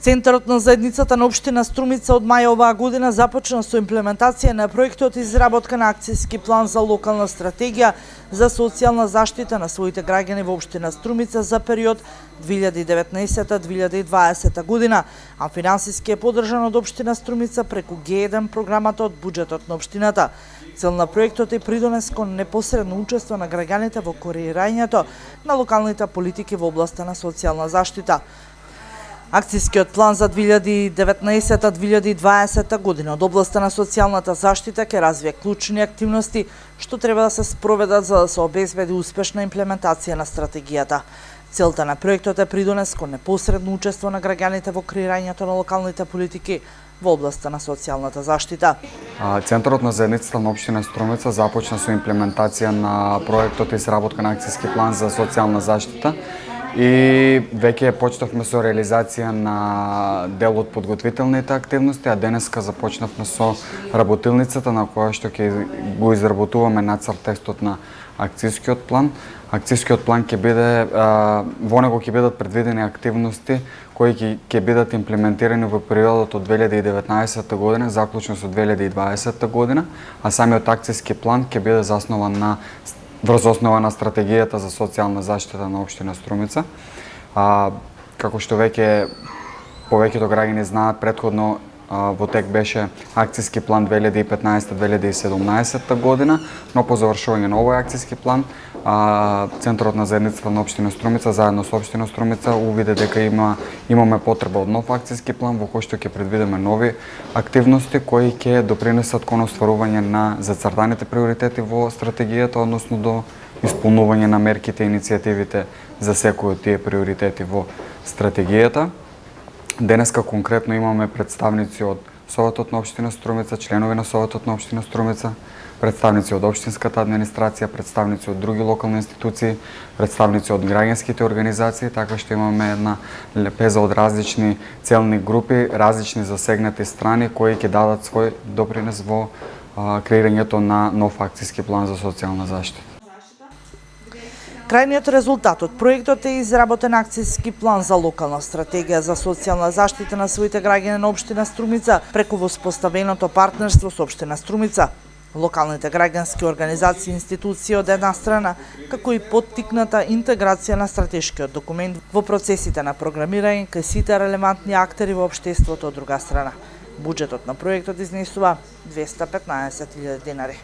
Центарот на заедницата на општина Струмица од мај оваа година започна со имплементација на проектот изработка на акцијски план за локална стратегија за социјална заштита на своите граѓани во општина Струмица за период 2019-2020 година, а финансиски е поддржан од општина Струмица преку Г1 програмата од буџетот на општината. Цел на проектот е придонес кон непосредно учество на граѓаните во креирањето на локалните политики во областа на социјална заштита. Акцијскиот план за 2019-2020 година од областа на социјалната заштита ќе развие клучни активности што треба да се спроведат за да се обезбеди успешна имплементација на стратегијата. Целта на проектот е придонес кон непосредно учество на граѓаните во креирањето на локалните политики во областа на социјалната заштита. Центарот на заедницата на општина Струмица започна со имплементација на проектот изработка на акцијски план за социјална заштита и веќе почнавме со реализација на дел од подготвителните активности, а денеска започнавме со работилницата на која што ќе го изработуваме нацрт текстот на акцијскиот план. Акцијскиот план ќе биде во него ќе бидат предвидени активности кои ќе бидат имплементирани во периодот од 2019 година заклучно со 2020 година, а самиот акцијски план ќе биде заснован врз основа на стратегијата за социјална заштита на општина Струмица. Како што веќе повеќето граѓани знаат, претходно во тек беше акцијски план 2015-2017 година, но по завршување на овој акцијски план Центарот на заедницата на општина Струмица заедно со општина Струмица увиде дека имаме потреба од нов акцијски план во кој што ќе предвидиме нови активности кои ќе допринесат кон остварување на зацртаните приоритети во стратегијата, односно до исполнување на мерките и иницијативите за секој од тие приоритети во стратегијата. Денеска конкретно имаме представници од Советот на општина Струмица, членови на Советот на општина Струмица, представници од општинската администрација, представници од други локални институции, представници од граѓанските организации, така што имаме една лепеза од различни целни групи, различни засегнати страни кои ќе дадат свој допринес во креирањето на нов акцијски план за социјална заштита. Крајниот резултат од проектот е изработен акцијски план за локална стратегија за социјална заштита на своите граѓани на општина Струмица преку воспоставеното партнерство со општина Струмица, локалните граѓански организации и институции од една страна, како и поттикната интеграција на стратешкиот документ во процесите на програмирање кај сите релевантни актери во општеството од друга страна. Буџетот на проектот изнесува 215.000 денари.